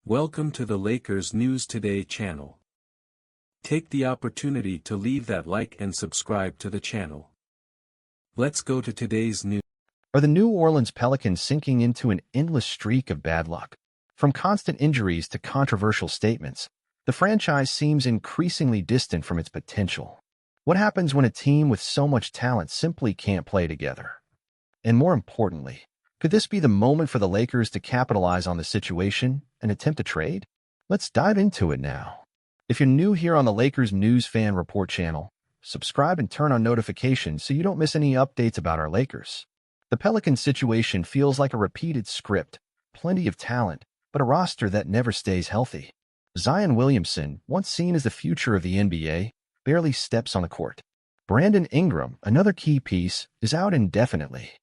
Welcome to the Lakers News Today channel. Take the opportunity to leave that like and subscribe to the channel. Let's go to today's news. Are the New Orleans Pelicans sinking into an endless streak of bad luck? From constant injuries to controversial statements, the franchise seems increasingly distant from its potential. What happens when a team with so much talent simply can't play together? And more importantly, could this be the moment for the Lakers to capitalize on the situation and attempt a trade? Let's dive into it now. If you're new here on the Lakers News Fan Report channel, subscribe and turn on notifications so you don't miss any updates about our Lakers. The Pelicans situation feels like a repeated script, plenty of talent, but a roster that never stays healthy. Zion Williamson, once seen as the future of the NBA, barely steps on the court. Brandon Ingram, another key piece, is out indefinitely.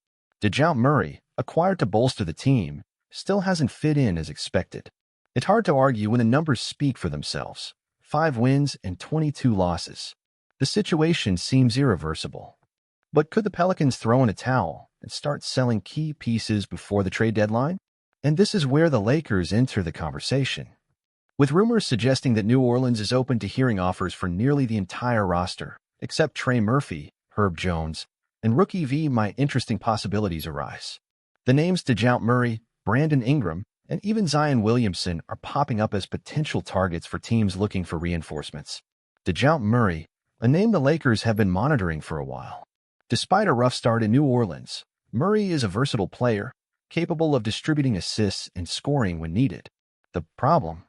DeJounte Murray, acquired to bolster the team, still hasn't fit in as expected. It's hard to argue when the numbers speak for themselves. 5 wins and 22 losses. The situation seems irreversible. But could the Pelicans throw in a towel and start selling key pieces before the trade deadline? And this is where the Lakers enter the conversation. With rumors suggesting that New Orleans is open to hearing offers for nearly the entire roster, except Trey Murphy, Herb Jones, and Rookie V, interesting possibilities arise. The names DeJounte Murray, Brandon Ingram, and even Zion Williamson are popping up as potential targets for teams looking for reinforcements. DeJounte Murray, a name the Lakers have been monitoring for a while. Despite a rough start in New Orleans, Murray is a versatile player, capable of distributing assists and scoring when needed. The problem?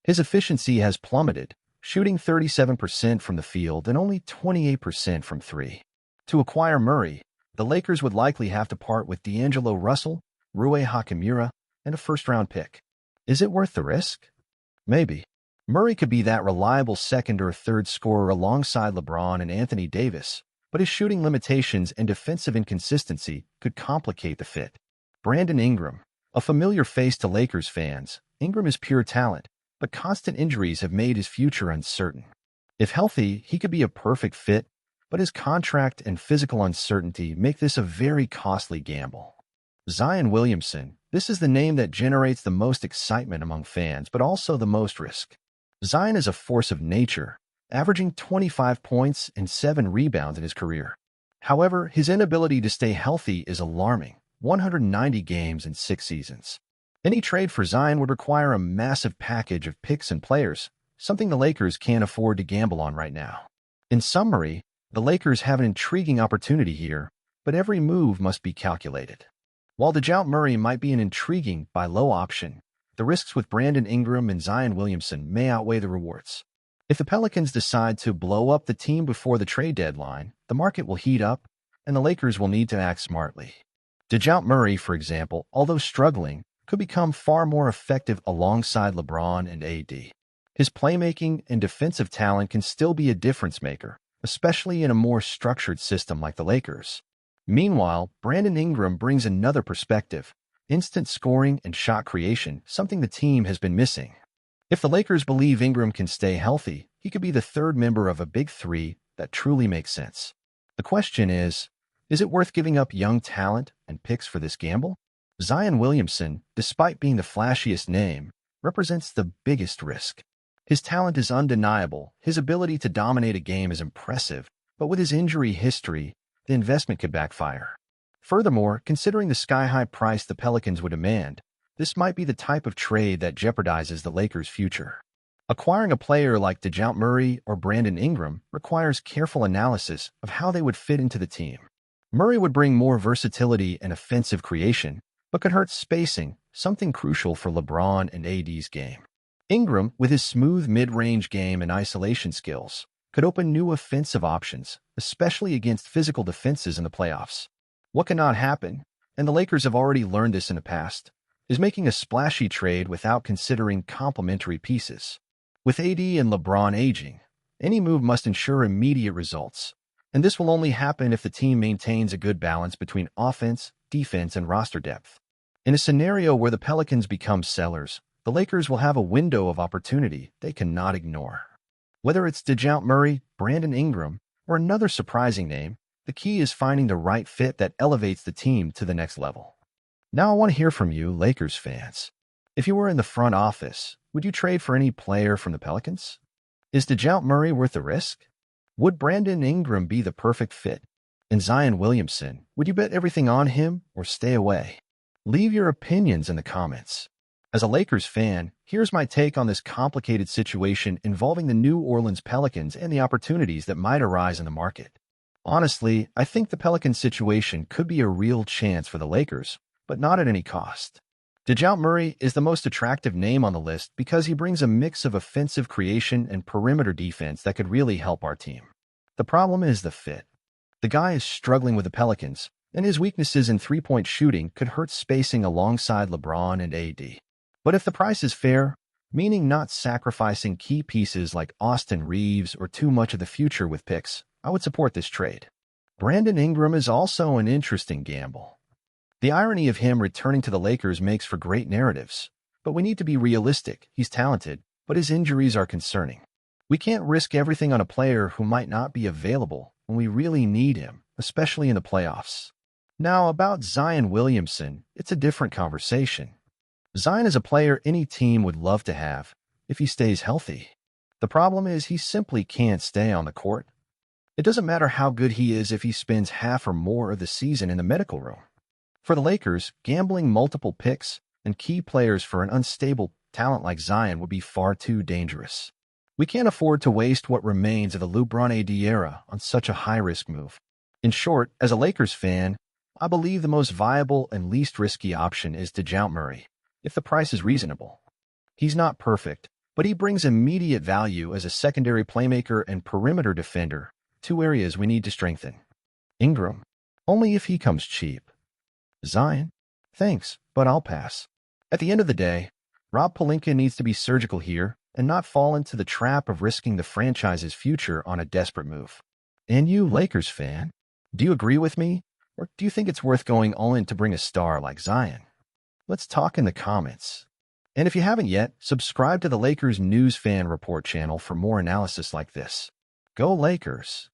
His efficiency has plummeted, shooting 37% from the field and only 28% from three. To acquire Murray, the Lakers would likely have to part with D'Angelo Russell, Rui Hachimura, and a first-round pick. Is it worth the risk? Maybe. Murray could be that reliable second or third scorer alongside LeBron and Anthony Davis, but his shooting limitations and defensive inconsistency could complicate the fit. Brandon Ingram, a familiar face to Lakers fans, Ingram is pure talent, but constant injuries have made his future uncertain. If healthy, he could be a perfect fit, but his contract and physical uncertainty make this a very costly gamble. Zion Williamson, this is the name that generates the most excitement among fans, but also the most risk. Zion is a force of nature, averaging 25 points and 7 rebounds in his career. However, his inability to stay healthy is alarming, 190 games in 6 seasons. Any trade for Zion would require a massive package of picks and players, something the Lakers can't afford to gamble on right now. In summary, the Lakers have an intriguing opportunity here, but every move must be calculated. While DeJounte Murray might be an intriguing buy low option, the risks with Brandon Ingram and Zion Williamson may outweigh the rewards. If the Pelicans decide to blow up the team before the trade deadline, the market will heat up, and the Lakers will need to act smartly. DeJounte Murray, for example, although struggling, could become far more effective alongside LeBron and AD. His playmaking and defensive talent can still be a difference maker, especially in a more structured system like the Lakers. Meanwhile, Brandon Ingram brings another perspective, instant scoring and shot creation, something the team has been missing. If the Lakers believe Ingram can stay healthy, he could be the third member of a big three that truly makes sense. The question is it worth giving up young talent and picks for this gamble? Zion Williamson, despite being the flashiest name, represents the biggest risk. His talent is undeniable, his ability to dominate a game is impressive, but with his injury history, the investment could backfire. Furthermore, considering the sky-high price the Pelicans would demand, this might be the type of trade that jeopardizes the Lakers' future. Acquiring a player like DeJounte Murray or Brandon Ingram requires careful analysis of how they would fit into the team. Murray would bring more versatility and offensive creation, but could hurt spacing, something crucial for LeBron and AD's game. Ingram, with his smooth mid-range game and isolation skills, could open new offensive options, especially against physical defenses in the playoffs. What cannot happen, and the Lakers have already learned this in the past, is making a splashy trade without considering complementary pieces. With AD and LeBron aging, any move must ensure immediate results, and this will only happen if the team maintains a good balance between offense, defense, and roster depth. In a scenario where the Pelicans become sellers, the Lakers will have a window of opportunity they cannot ignore. Whether it's DeJounte Murray, Brandon Ingram, or another surprising name, the key is finding the right fit that elevates the team to the next level. Now I want to hear from you, Lakers fans. If you were in the front office, would you trade for any player from the Pelicans? Is DeJounte Murray worth the risk? Would Brandon Ingram be the perfect fit? And Zion Williamson, would you bet everything on him or stay away? Leave your opinions in the comments. As a Lakers fan, here's my take on this complicated situation involving the New Orleans Pelicans and the opportunities that might arise in the market. Honestly, I think the Pelicans situation could be a real chance for the Lakers, but not at any cost. DeJounte Murray is the most attractive name on the list because he brings a mix of offensive creation and perimeter defense that could really help our team. The problem is the fit. The guy is struggling with the Pelicans, and his weaknesses in three-point shooting could hurt spacing alongside LeBron and AD. But if the price is fair, meaning not sacrificing key pieces like Austin Reeves or too much of the future with picks, I would support this trade. Brandon Ingram is also an interesting gamble. The irony of him returning to the Lakers makes for great narratives, but we need to be realistic. He's talented, but his injuries are concerning. We can't risk everything on a player who might not be available when we really need him, especially in the playoffs. Now, about Zion Williamson, it's a different conversation. Zion is a player any team would love to have if he stays healthy. The problem is he simply can't stay on the court. It doesn't matter how good he is if he spends half or more of the season in the medical room. For the Lakers, gambling multiple picks and key players for an unstable talent like Zion would be far too dangerous. We can't afford to waste what remains of the LeBron AD era on such a high-risk move. In short, as a Lakers fan, I believe the most viable and least risky option is DeJounte Murray, if the price is reasonable. He's not perfect, but he brings immediate value as a secondary playmaker and perimeter defender, two areas we need to strengthen. Ingram, only if he comes cheap. Zion, thanks, but I'll pass. At the end of the day, Rob Pelinka needs to be surgical here and not fall into the trap of risking the franchise's future on a desperate move. And you, Lakers fan, do you agree with me, or do you think it's worth going all in to bring a star like Zion? Let's talk in the comments. And if you haven't yet, subscribe to the Lakers News Fan Report channel for more analysis like this. Go Lakers!